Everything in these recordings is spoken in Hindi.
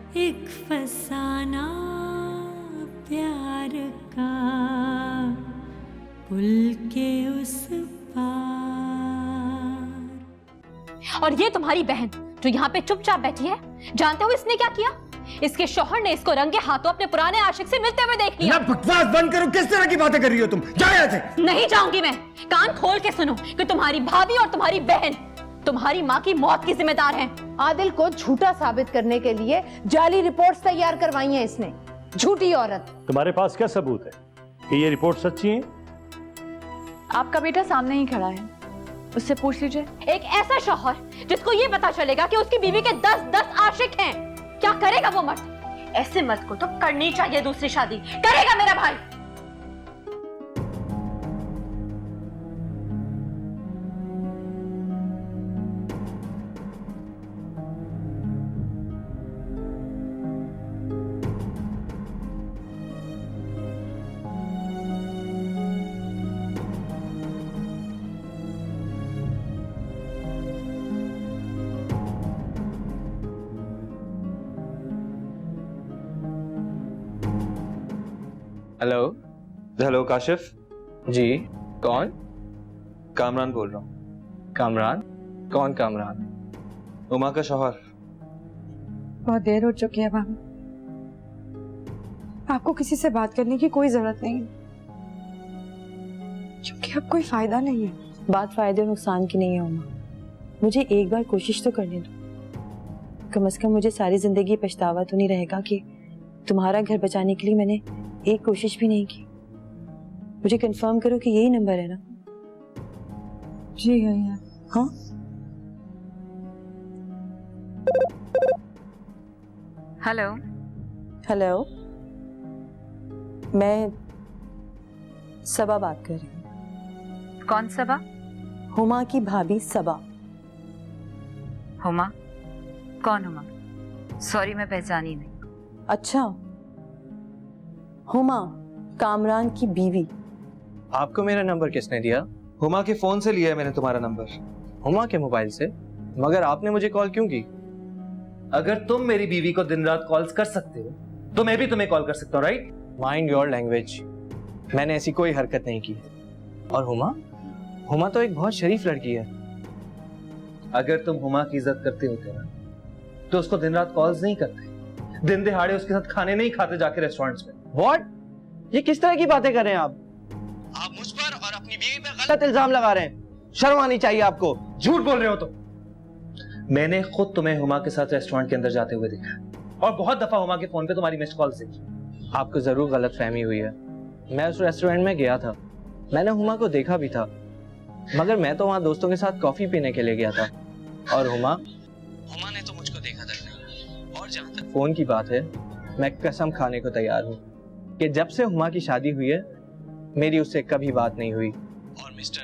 एक फसाना प्यार का पुल के उस पार। और ये तुम्हारी बहन जो यहाँ पे चुपचाप बैठी है, जानते हो इसने क्या किया? इसके शौहर ने इसको रंगे हाथों अपने पुराने आशिक से मिलते हुए देख लिया। ना बकवास बंद करो, किस तरह की बातें कर रही हो तुम? जाओ यहाँ से। नहीं जाऊंगी मैं। कान खोल के सुनो कि तुम्हारी भाभी और तुम्हारी बहन तुम्हारी माँ की मौत की जिम्मेदार हैं। आदिल को झूठा साबित करने के लिए जाली रिपोर्ट्स तैयार करवाई हैं इसने। झूठी औरत। तुम्हारे पास क्या सबूत है कि ये रिपोर्ट सच्ची है? आपका बेटा सामने ही खड़ा है, उससे पूछ लीजिए। एक ऐसा शौहर जिसको ये पता चलेगा कि उसकी बीवी के 10 आशिक हैं, क्या करेगा वो मर्द? ऐसे मर्द को तो करनी चाहिए दूसरी शादी। करेगा मेरा भाई? हेलो। हेलो काशिफ जी कौन? कामरान बोल रहा हूँ। कामरान? कौन कामरान? उमा का शौहर। बहुत देर हो चुकी है भाभी, आपको किसी से बात करने की कोई जरूरत नहीं है, क्योंकि अब कोई फायदा नहीं है। बात फायदे और नुकसान की नहीं है उमा, मुझे एक बार कोशिश तो करने दो। कम से कम मुझे सारी जिंदगी पछतावा तो नहीं रहेगा कि तुम्हारा घर बचाने के लिए मैंने एक कोशिश भी नहीं की। मुझे कंफर्म करो कि यही नंबर है ना? जी है यार। हाँ, हेलो। हेलो, मैं सबा बात कर रही हूँ। कौन सबा? हुमा की भाभी सबा। हुमा? कौन हुमा? सॉरी मैं पहचानी नहीं। अच्छा, हुमा कामरान की बीवी। आपको मेरा नंबर किसने दिया? हुमा के फोन से लिया है मैंने तुम्हारा नंबर। हुमा के मोबाइल से? मगर आपने मुझे कॉल क्यों की? अगर तुम मेरी बीवी को दिन रात कॉल्स कर सकते हो तो मैं भी तुम्हें कॉल कर सकता हूँ, राइट? Mind your language. मैंने ऐसी कोई हरकत नहीं की। और हुमा तो एक बहुत शरीफ लड़की है। अगर तुम हुमा की इज्जत करते होते ना तो उसको दिन रात कॉल्स नहीं करते, दिन दिहाड़े उसके साथ खाने नहीं खाते जाके रेस्टोरेंट्स में। व्हाट? ये किस तरह की बातें कर रहे हैं आप? आप मुझ पर और अपनी बीवी पर गलत इल्जाम लगा रहे हैं। शर्म आनी चाहिए आपको। झूठ बोल रहे हो तुम। मैंने खुद तुम्हें हुमा के साथ रेस्टोरेंट के अंदर जाते हुए देखा और बहुत दफा हुमा के फोन पे तुम्हारी मिस्ड कॉल्स देखी। आपको जरूर गलत फहमी हुई है। मैं उस रेस्टोरेंट में गया था, मैंने हुमा को देखा भी था, मगर मैं तो वहां दोस्तों के साथ कॉफी पीने के लिए गया था। और हुमा ने तो मुझको देखा तक नहीं। और जहां तक फोन की बात है, मैं कसम खाने को तैयार हूँ कि जब से हुमा की शादी हुई है मेरी उससे कभी बात नहीं हुई। और मिस्टर,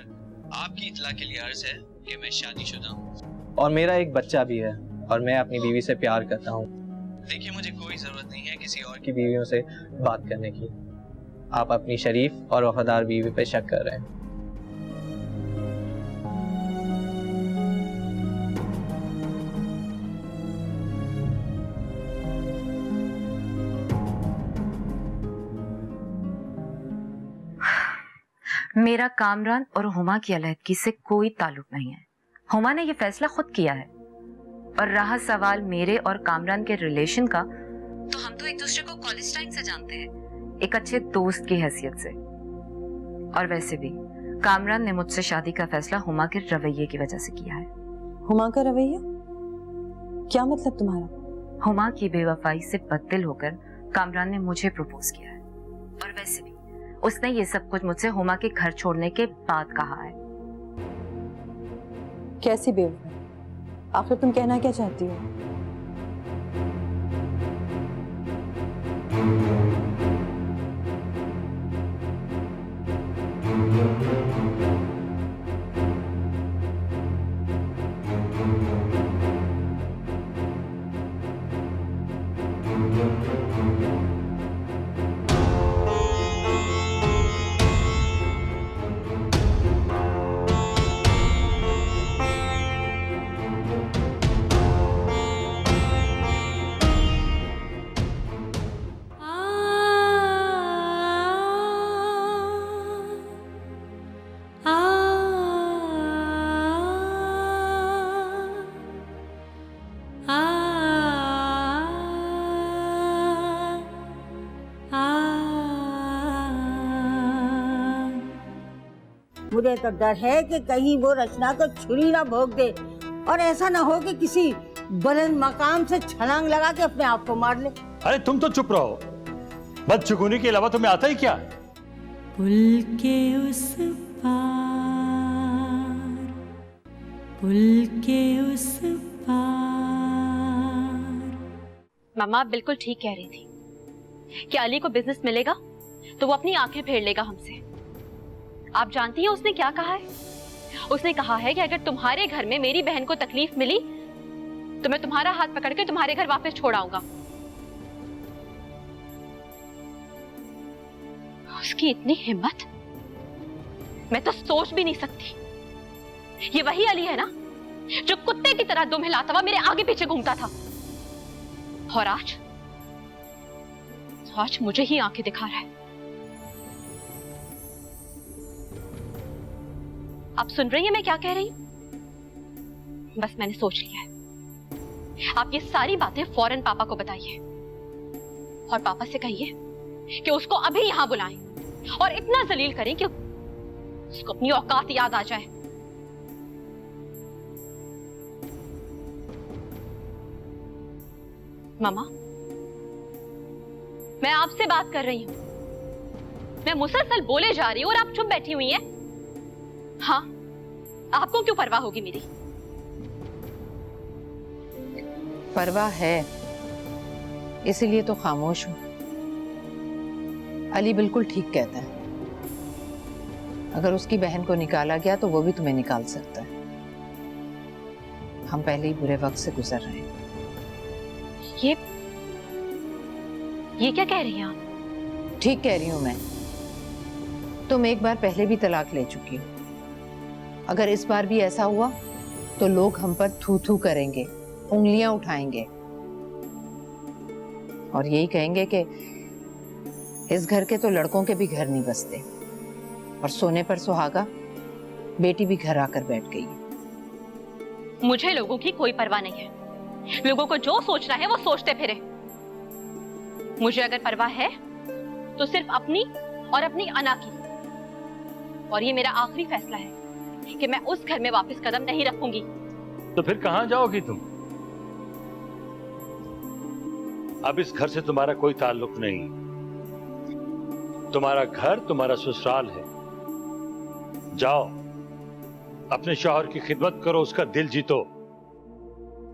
आपकी इत्तला के लिए अर्ज है कि मैं शादीशुदा हूँ और मेरा एक बच्चा भी है और मैं अपनी बीवी से प्यार करता हूँ। देखिए, मुझे कोई जरूरत नहीं है किसी और की बीवियों से बात करने की। आप अपनी शरीफ और वफादार बीवी पे शक कर रहे हैं। मेरा कामरान और हुमा की अलहदगी से कोई ताल्लुक नहीं है। हुमा ने यह फैसला खुद किया है। और रहा सवाल मेरे और कामरान के रिलेशन का, तो हम तो एक दूसरे को कॉलेज टाइम से जानते हैं, एक अच्छे दोस्त की हैसियत से। और वैसे भी कामरान ने मुझसे शादी का फैसला हुमा के रवैये की वजह से किया है। हुमा का रवैया? क्या मतलब तुम्हारा? हुमा की बेवफाई से बददिल होकर कामरान ने मुझे प्रपोज किया है। और वैसे भी उसने ये सब कुछ मुझसे हुमा के घर छोड़ने के बाद कहा है। कैसी बेवफाई? आखिर तुम कहना क्या चाहती हो? मुझे तो डर है कि कहीं वो रचना को छुरी ना भोग दे और ऐसा ना हो कि किसी बुलंद मकाम से छलांग लगा के अपने आप को मार ले। अरे तुम तो चुप रहो, बदशगुनी के अलावा तुम्हें आता ही क्या है? पुल के उस पार, पुल के उस पार। मम्मा आप बिल्कुल ठीक कह रही थी कि अली को बिजनेस मिलेगा तो वो अपनी आंखें फेर लेगा हमसे। आप जानती हैं उसने क्या कहा है? उसने कहा है कि अगर तुम्हारे घर में मेरी बहन को तकलीफ मिली तो मैं तुम्हारा हाथ पकड़ के तुम्हारे घर वापस छोड़ आऊंगा। उसकी इतनी हिम्मत मैं तो सोच भी नहीं सकती। ये वही अली है ना जो कुत्ते की तरह दुम हिलाता हुआ मेरे आगे पीछे घूमता था, और आज मुझे ही आंखें दिखा रहा है। आप सुन रही हैं मैं क्या कह रही हूं? बस मैंने सोच लिया है। आप ये सारी बातें फौरन पापा को बताइए और पापा से कहिए कि उसको अभी यहां बुलाएं और इतना जलील करें कि उसको अपनी औकात याद आ जाए। मामा, मैं आपसे बात कर रही हूं। मैं मुसलसल बोले जा रही हूं और आप चुप बैठी हुई हैं। हाँ, आपको क्यों परवाह होगी मेरी? परवाह है, इसीलिए तो खामोश हूं। अली बिल्कुल ठीक कहता है, अगर उसकी बहन को निकाला गया तो वो भी तुम्हें निकाल सकता है। हम पहले ही बुरे वक्त से गुजर रहे हैं। ये क्या कह रही हैं आप? ठीक कह रही हूं मैं। तुम एक बार पहले भी तलाक ले चुकी हो। अगर इस बार भी ऐसा हुआ तो लोग हम पर थू थू करेंगे, उंगलियां उठाएंगे और यही कहेंगे कि इस घर के तो लड़कों के भी घर नहीं बसते, और सोने पर सुहागा बेटी भी घर आकर बैठ गई। मुझे लोगों की कोई परवाह नहीं है। लोगों को जो सोचना है वो सोचते फिरे। मुझे अगर परवाह है तो सिर्फ अपनी और अपनी अना की, और ये मेरा आखिरी फैसला है कि मैं उस घर में वापस कदम नहीं रखूंगी। तो फिर कहां जाओगी तुम? अब इस घर से तुम्हारा कोई ताल्लुक नहीं। तुम्हारा घर तुम्हारा ससुराल है। जाओ, अपने शौहर की खिदमत करो, उसका दिल जीतो।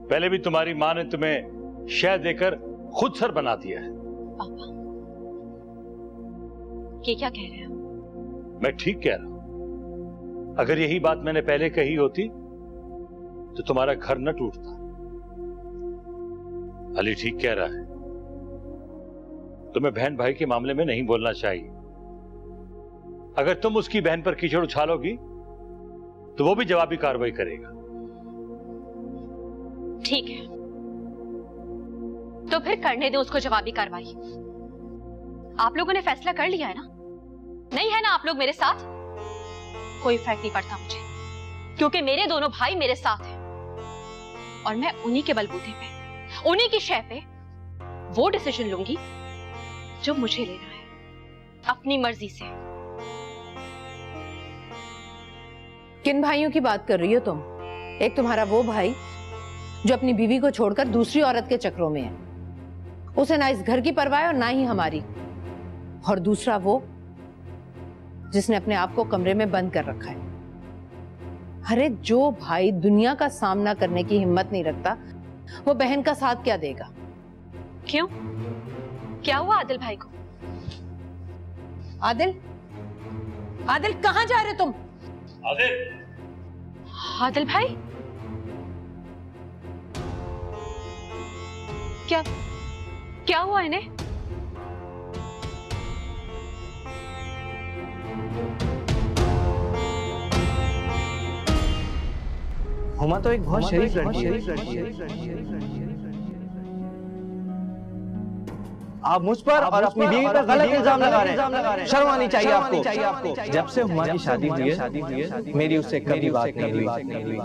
पहले भी तुम्हारी मां ने तुम्हें शह देकर खुद सर बना दिया है। पापा, ये क्या कह रहे हैं? मैं ठीक कह रहा हूं। अगर यही बात मैंने पहले कही होती तो तुम्हारा घर न टूटता। अली ठीक कह रहा है, तुम्हें बहन भाई के मामले में नहीं बोलना चाहिए। अगर तुम उसकी बहन पर कीचड़ उछालोगी तो वो भी जवाबी कार्रवाई करेगा। ठीक है, तो फिर करने दो उसको जवाबी कार्रवाई। आप लोगों ने फैसला कर लिया है ना? नहीं है ना आप लोग मेरे साथ? कोई फर्क नहीं पड़ता मुझे, क्योंकि मेरे दोनों भाई मेरे साथ हैं और मैं उन्हीं के बलबूते पे, उन्हीं की शय पे वो डिसीजन लूंगी जो मुझे लेना है, अपनी मर्जी से। किन भाइयों की बात कर रही हो तुम? एक तुम्हारा वो भाई जो अपनी बीवी को छोड़कर दूसरी औरत के चक्रों में है, उसे ना इस घर की परवाह और ना ही हमारी, और दूसरा वो जिसने अपने आप को कमरे में बंद कर रखा है। अरे जो भाई दुनिया का सामना करने की हिम्मत नहीं रखता, वो बहन का साथ क्या देगा? क्यों? क्या हुआ आदिल भाई को? आदिल, आदिल कहां जा रहे तुम? आदिल भाई, क्या हुआ इन्हें? हुमा तो एक बहुत शरीफ लड़की है। आप मुझ पर और अपनी बीवी पर गलत इल्जाम लगा रहे हैं। शर्म आनी चाहिए आपको। जब से हुमा की शादी हुई है, मेरी उससे कभी बात नहीं हुई।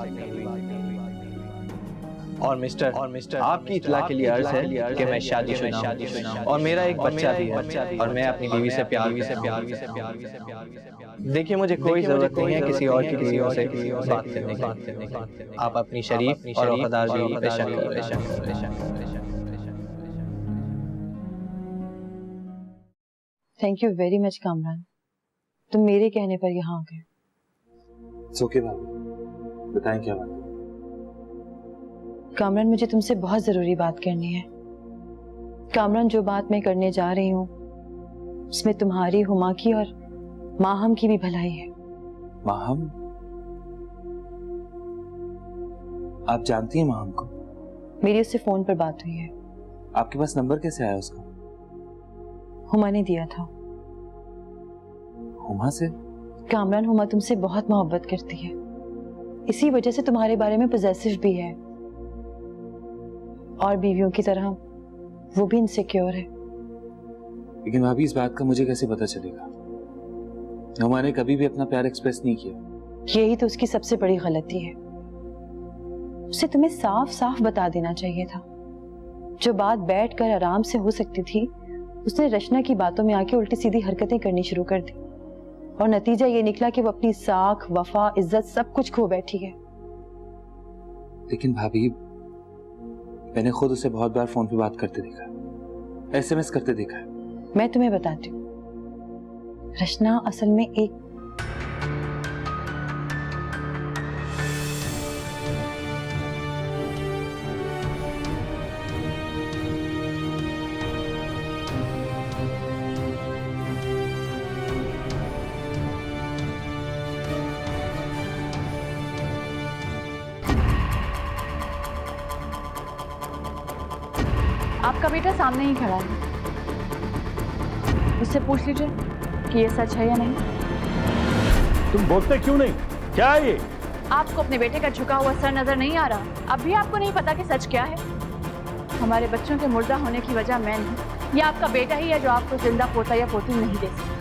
और मिस्टर, आपकी इत्तला के लिए अर्ज है कि मैं शादीशुदा हूं और मेरा एक बच्चा भी है, और मैं अपनी बीवी से प्यार देखिए मुझे कोई जरूरत नहीं है किसी और की बीवियों से बात करने की। आप अपनी शरीफ और वफादार बीवी पे शक करें। Thank you very much Kamran, तुम मेरे कहने पर यहाँ आ गए। ओके भाभी, बताएं क्या बात है? कामरान, मुझे तुमसे बहुत जरूरी बात करनी है। कामरान, जो बात मैं करने जा रही हूँ उसमें तुम्हारी, हुमा की और माहम की भी भलाई है। माहम? आप जानती हैं माहम को? मेरी उससे फोन पर बात हुई है। आपके पास नंबर कैसे आया उसका? हुमा ने दिया था। हुमा से? कामरान, हुमा तुमसे बहुत मोहब्बत करती है, इसी वजह से तुम्हारे बारे में पॉजेसिव भी है, और बीवियों की तरह वो भी इनसिक्योर है। लेकिन भाभी, इस बात का मुझे कैसे पता चलेगा? हुमा ने कभी भी अपना प्यार एक्सप्रेस नहीं किया। यही तो उसकी सबसे बड़ी गलती है। उसे तुम्हें साफ साफ बता देना चाहिए था। जो बात बैठकर आराम से हो सकती थी, उसने रचना की बातों में आके उल्टी सीधी हरकतें करनी शुरू कर दी, और नतीजा ये निकला कि वो अपनी साख, वफा, इज्जत सब कुछ खो बैठी है। लेकिन भाभी, मैंने खुद उसे बहुत बार फोन पे बात करते देखा, SMS करते देखा। मैं तुम्हें बताती हूँ, रचना असल में एक आपका बेटा सामने ही खड़ा है, उससे पूछ लीजिए कि ये सच है या नहीं। तुम बोलते क्यों नहीं? क्या है ये? आपको अपने बेटे का झुका हुआ सर नजर नहीं आ रहा? अब भी आपको नहीं पता कि सच क्या है? हमारे बच्चों के मुर्दा होने की वजह मैं नहीं, ये आपका बेटा ही है जो आपको जिंदा पोता या पोती नहीं दे सकता।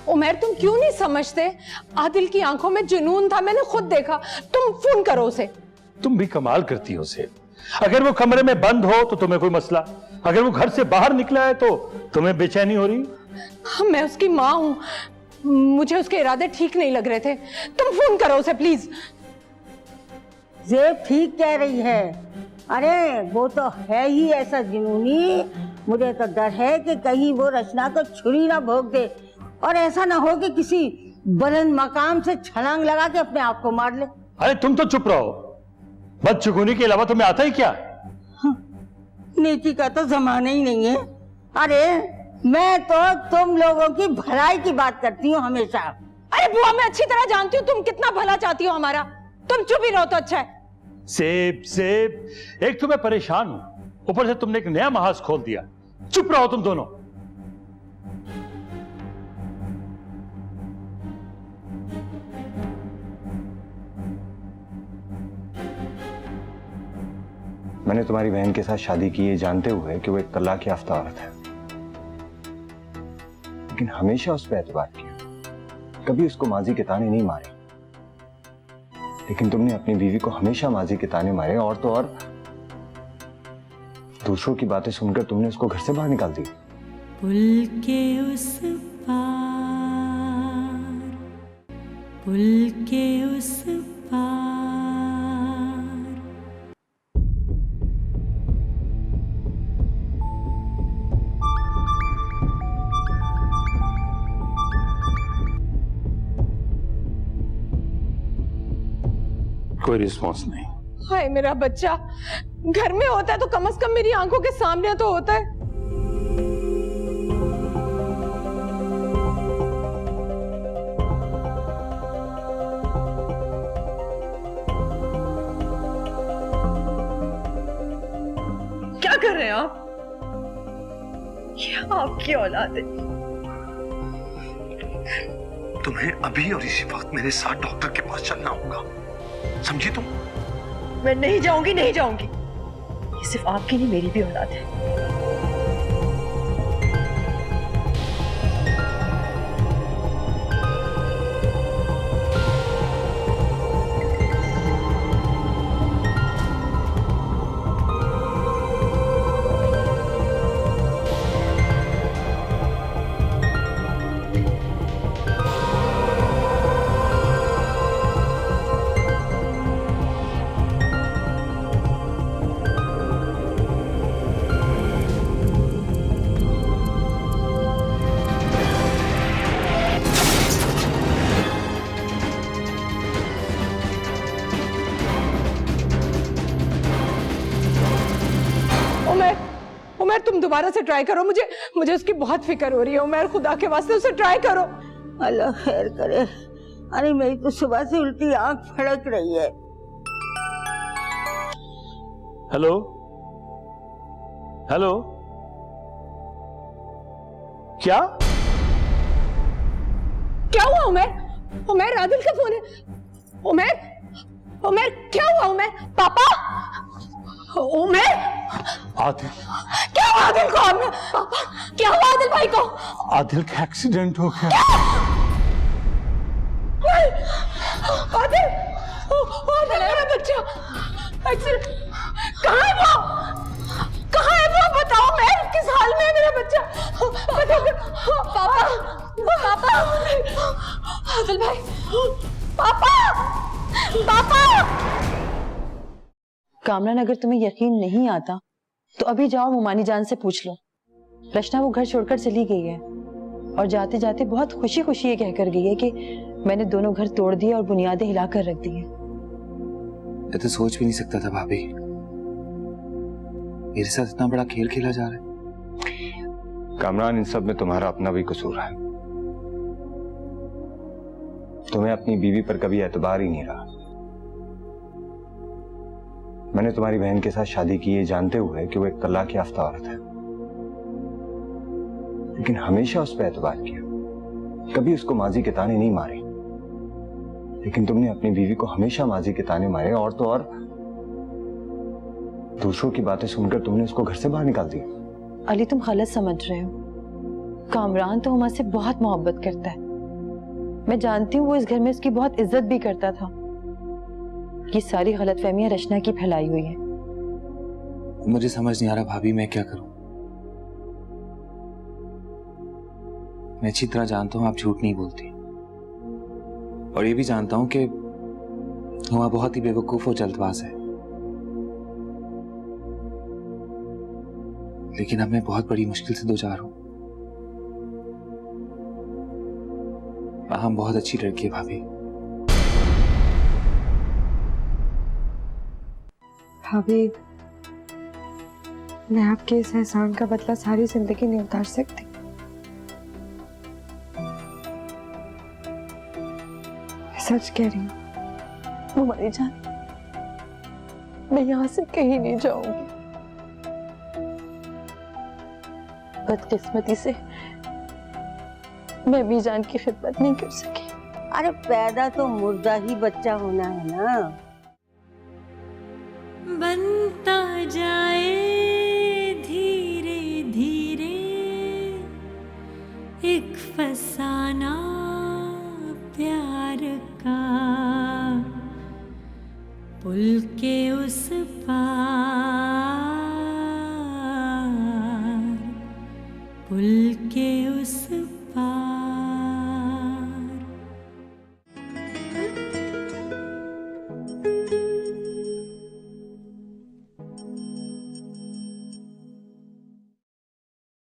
उमर, तुम क्यों नहीं समझते? आदिल की आंखों में जुनून था, मैंने खुद देखा। तुम फोन करो उसे। तुम भी कमाल करती हो से। अगर वो कमरे में बंद हो तो तुम्हें कोई मसला, अगर वो घर से बाहर निकला है तो तुम्हें बेचैनी हो रही? मैं उसकी माँ हूँ, मुझे उसके इरादे ठीक नहीं लग रहे थे। तुम फोन करो उसे प्लीज। जेब ठीक कह रही है। अरे वो तो है ही ऐसा जुनूनी, मुझे तो डर है कि कहीं वो रचना को छुरी ना भोंक दे, और ऐसा ना हो कि किसी बुलंद मकाम से छलांग लगा के अपने आप को मार ले। अरे तुम तो चुप रहो, बदशगुनी के अलावा तुम्हें आता ही क्या? नीति का तो जमाना ही नहीं है। अरे मैं तो तुम लोगों की भलाई की बात करती हूँ हमेशा। अरे बुआ, मैं अच्छी तरह जानती हूँ तुम कितना भला चाहती हो हमारा। तुम चुप ही रहो तो अच्छा है। सेब सेब, एक तो मैं परेशान हूं, ऊपर से तुमने एक नया महाज खोल दिया। चुप रहो तुम दोनों। मैंने तुम्हारी बहन के साथ शादी की ये जानते हुए कि वो एक तलाक याफ्ता औरत है, लेकिन हमेशा उस पर एतबार किया, कभी उसको माजी के ताने नहीं मारे। लेकिन तुमने अपनी बीवी को हमेशा माजी के ताने मारे, और तो और दूसरों की बातें सुनकर तुमने उसको घर से बाहर निकाल दिया। पुल के उस पार, पुल के उस पार। कोई रिस्पॉन्स नहीं। हाय मेरा बच्चा, घर में होता है तो कम से कम मेरी आंखों के सामने तो होता है। क्या कर रहे हैं आप? ये आपकी औलाद है। तुम्हें अभी और इसी वक्त मेरे साथ डॉक्टर के पास चलना होगा, समझी तुम? मैं नहीं जाऊंगी, नहीं जाऊंगी। ये सिर्फ आपकी नहीं, मेरी भी औलाद है। उमर तुम दोबारा से ट्राई करो, मुझे मुझे उसकी बहुत फिक्र हो रही है उमर, खुदा के वास्ते उसे ट्राई करो। अल्लाह खैर करे। अरे मेरी तो सुबह से उल्टी आंख फड़क रही है। हेलो हेलो, क्या क्या हुआ उमर? उमर आदिल का फोन है। उमर उमर क्या हुआ उमर? पापा उमर आदिल, क्या हुआ आदिल को? पापा क्या हुआ आदिल भाई को? आदिल का एक्सीडेंट हो गया। आदिल मेरा बच्चा एक्सीडेंट, कहाँ है वो? कहाँ है वो? बताओ मैं किस हाल में है मेरा बच्चा? पापा पापा आदिल भाई, पापा पापा। कामरान, अगर तुम्हें यकीन नहीं आता तो अभी जाओ मुमानी जान से पूछ लो। रचना वो घर छोड़कर चली गई है और जाते जाते बहुत खुशी खुशी ये कहकर गई है कि मैंने दोनों घर तोड़ दिए और बुनियादें हिलाकर रख दी हैं। मैं तो सोच भी नहीं सकता था भाभी, मेरे साथ इतना बड़ा खेल खेला जा रहा है। कामरान, इन सब में तुम्हारा अपना भी कसूर है। तुम्हें अपनी बीवी पर कभी एतबार ही नहीं रहा। मैंने तुम्हारी बहन के साथ शादी की ये जानते हुए कि वो एक तलाक याफ्ता औरत है, लेकिन हमेशा उस पर एतबार किया, कभी उसको माजी के ताने नहीं मारे। लेकिन तुमने अपनी बीवी को हमेशा माजी के ताने मारे, और तो और दूसरों की बातें सुनकर तुमने उसको घर से बाहर निकाल दिया। अली, तुम गलत समझ रहे हो। कामरान तो हुमा से बहुत मोहब्बत करता है। मैं जानती हूँ वो इस घर में उसकी बहुत इज्जत भी करता था। ये सारी गलतफहमियां रचना की फैलाई हुई है। मुझे समझ नहीं आ रहा भाभी, मैं क्या करूं। मैं अच्छी तरह जानता हूं आप झूठ नहीं बोलती, और ये भी जानता हूं कि हुआ बहुत ही बेवकूफ और जल्दबाज है, लेकिन अब मैं बहुत बड़ी मुश्किल से दो जा रहा हूं। हम बहुत अच्छी लड़की है भाभी। भाभी, मैं आपके इस एहसान का बदला सारी जिंदगी नहीं उतार सकती। सच कह रही हूँ मुमानी जान, मैं यहाँ से कहीं नहीं जाऊंगी। बदकिस्मती से मैं भी जान की खिदमत नहीं कर सकी। अरे पैदा तो मुर्दा ही बच्चा होना है ना। बनता जाए धीरे धीरे एक फसाना प्यार का, पुल के उस पार